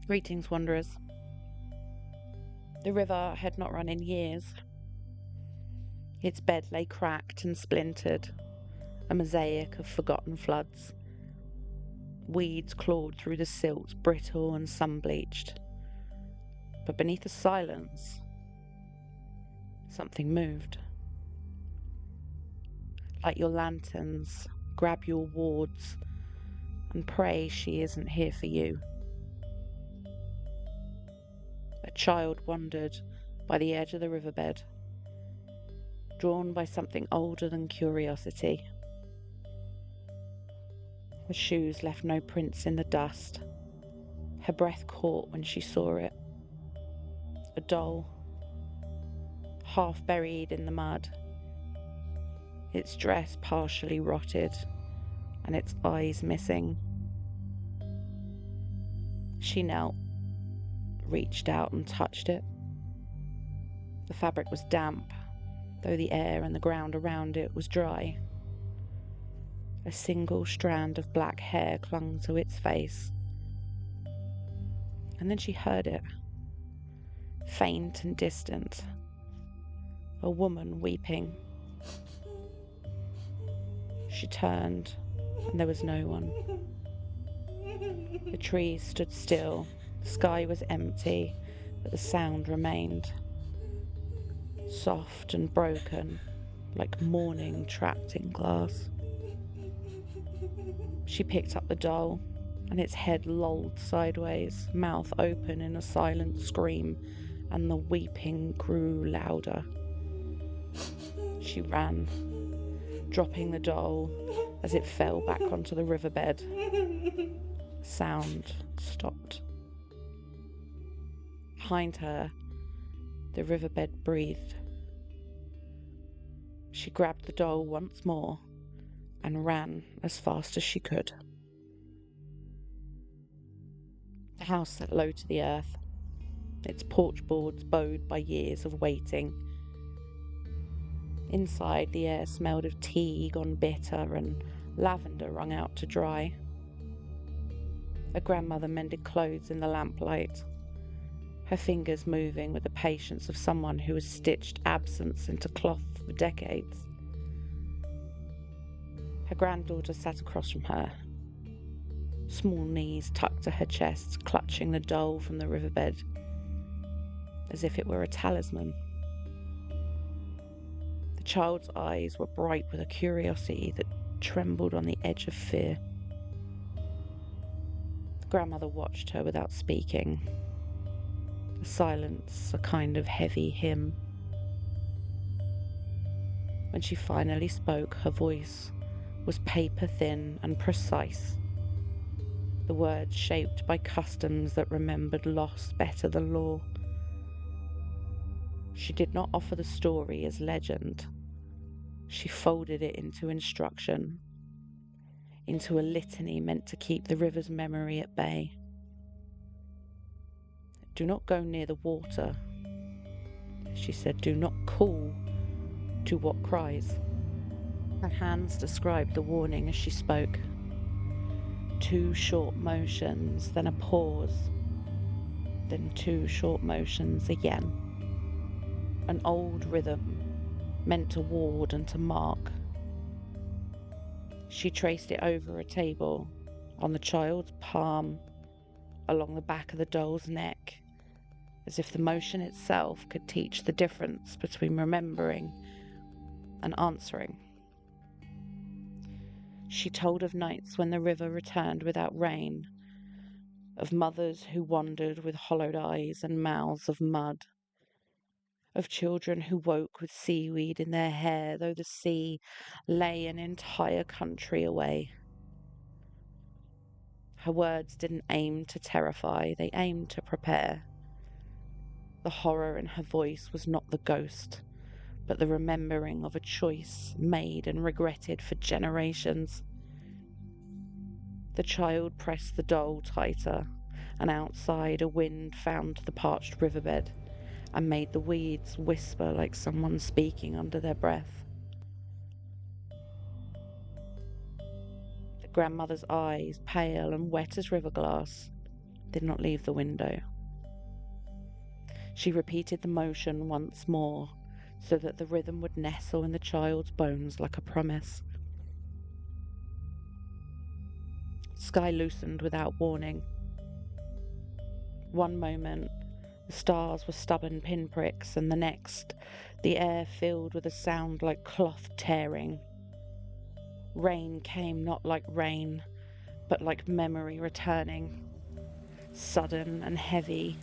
Greetings, wanderers. The river had not run in years. Its bed lay cracked and splintered, a mosaic of forgotten floods. Weeds clawed through the silt, brittle and sun-bleached. But beneath the silence, something moved. Light your lanterns, grab your wards, and pray she isn't here for you. A child wandered by the edge of the riverbed, drawn by something older than curiosity. Her shoes left no prints in the dust. Her breath caught when she saw it. A doll, half buried in the mud, its dress partially rotted and its eyes missing. She knelt, reached out and touched it. The fabric was damp, though the air and the ground around it was dry. A single strand of black hair clung to its face. And then she heard it, faint and distant, a woman weeping. She turned, and there was no one. The trees stood still, the sky was empty, but the sound remained, soft and broken, like mourning trapped in glass. She picked up the doll, and its head lolled sideways, mouth open in a silent scream, and the weeping grew louder. She ran, dropping the doll as it fell back onto the riverbed. Sound stopped. Behind her, the riverbed breathed. She grabbed the doll once more and ran as fast as she could. The house sat low to the earth, its porch boards bowed by years of waiting. Inside, the air smelled of tea gone bitter and lavender wrung out to dry. A grandmother mended clothes in the lamplight, her fingers moving with the patience of someone who has stitched absence into cloth for decades. Her granddaughter sat across from her, small knees tucked to her chest, clutching the doll from the riverbed, as if it were a talisman. The child's eyes were bright with a curiosity that trembled on the edge of fear. The grandmother watched her without speaking, the silence a kind of heavy hymn. When she finally spoke, her voice was paper thin and precise, the words shaped by customs that remembered loss better than law. She did not offer the story as legend. She folded it into instruction, into a litany meant to keep the river's memory at bay. Do not go near the water, she said. Do not call to what cries. Her hands described the warning as she spoke. 2 short motions, then a pause, then 2 short motions again. An old rhythm, meant to ward and to mark. She traced it over a table, on the child's palm, along the back of the doll's neck, as if the motion itself could teach the difference between remembering and answering. She told of nights when the river returned without rain, of mothers who wandered with hollowed eyes and mouths of mud, of children who woke with seaweed in their hair, though the sea lay an entire country away. Her words didn't aim to terrify, they aimed to prepare. The horror in her voice was not the ghost, but the remembering of a choice made and regretted for generations. The child pressed the doll tighter, and outside a wind found the parched riverbed and made the weeds whisper like someone speaking under their breath. The grandmother's eyes, pale and wet as river glass, did not leave the window. She repeated the motion once more, so that the rhythm would nestle in the child's bones like a promise. Sky loosened without warning. One moment, the stars were stubborn pinpricks, and the next, the air filled with a sound like cloth tearing. Rain came not like rain, but like memory returning, sudden and heavy,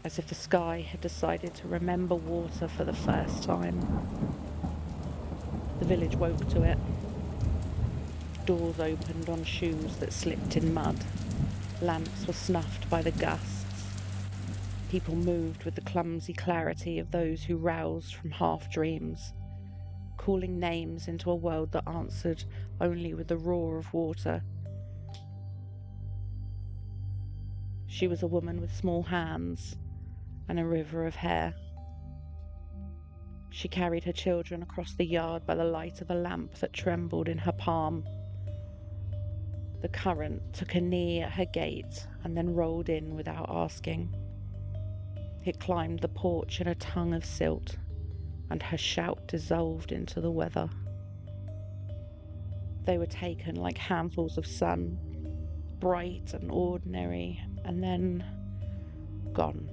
as if the sky had decided to remember water for the first time. The village woke to it. Doors opened on shoes that slipped in mud. Lamps were snuffed by the gusts. People moved with the clumsy clarity of those who roused from half-dreams, calling names into a world that answered only with the roar of water. She was a woman with small hands and a river of hair. She carried her children across the yard by the light of a lamp that trembled in her palm. The current took a knee at her gate and then rolled in without asking. It climbed the porch in a tongue of silt, and her shout dissolved into the weather. They were taken like handfuls of sun, bright and ordinary, and then gone.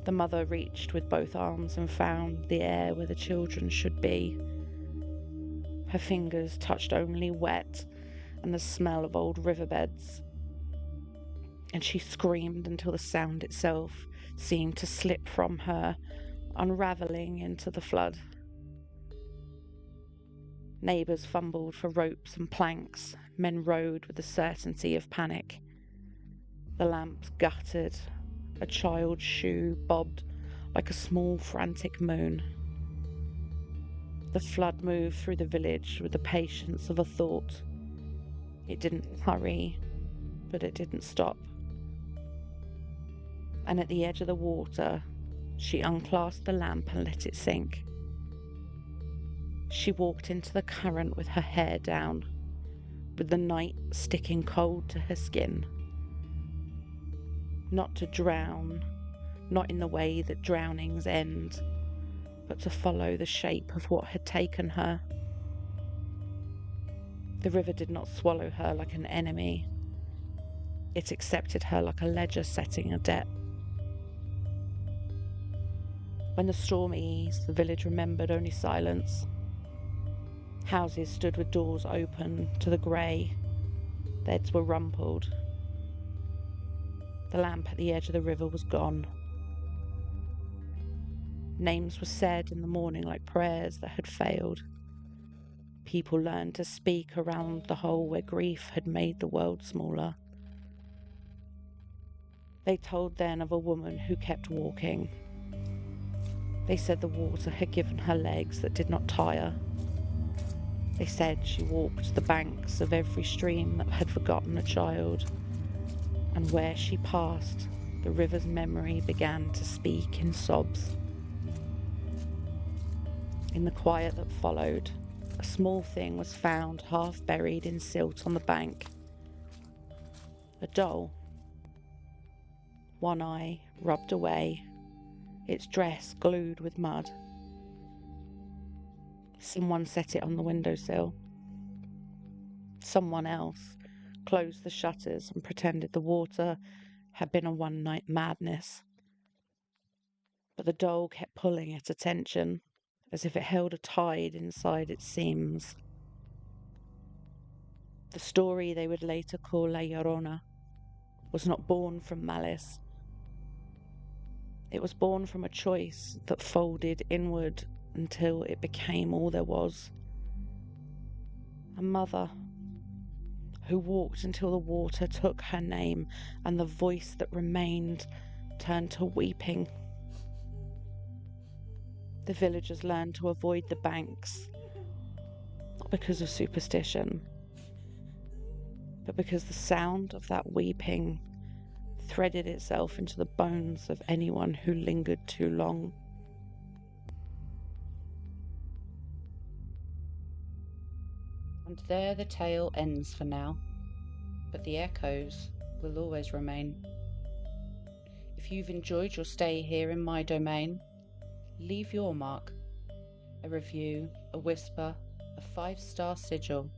The mother reached with both arms and found the air where the children should be. Her fingers touched only wet and the smell of old riverbeds, and she screamed until the sound itself seemed to slip from her, unravelling into the flood. Neighbours fumbled for ropes and planks. Men rowed with the certainty of panic. The lamps guttered. A child's shoe bobbed like a small frantic moon. The flood moved through the village with the patience of a thought. It didn't hurry, but it didn't stop. And at the edge of the water, she unclasped the lamp and let it sink. She walked into the current with her hair down, with the night sticking cold to her skin. Not to drown, not in the way that drownings end, but to follow the shape of what had taken her. The river did not swallow her like an enemy. It accepted her like a ledger setting a debt. When the storm eased, the village remembered only silence. Houses stood with doors open to the grey. Beds were rumpled. The lamp at the edge of the river was gone. Names were said in the morning like prayers that had failed. People learned to speak around the hole where grief had made the world smaller. They told then of a woman who kept walking. They said the water had given her legs that did not tire. They said she walked the banks of every stream that had forgotten a child, and where she passed, the river's memory began to speak in sobs. In the quiet that followed, a small thing was found half buried in silt on the bank. A doll. One eye rubbed away, its dress glued with mud. Someone set it on the windowsill. Someone else closed the shutters and pretended the water had been a one-night madness. But the doll kept pulling at attention, as if it held a tide inside its seams. The story they would later call La Llorona was not born from malice. It was born from a choice that folded inward until it became all there was. A mother who walked until the water took her name, and the voice that remained turned to weeping. The villagers learned to avoid the banks, not because of superstition, but because the sound of that weeping threaded itself into the bones of anyone who lingered too long. And there the tale ends for now, but the echoes will always remain. If you've enjoyed your stay here in my domain, leave your mark, a review, a whisper, a 5-star sigil.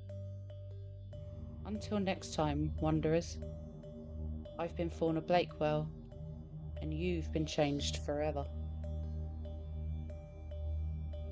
Until next time, wanderers, I've been Fauna Blakewell, and you've been changed forever.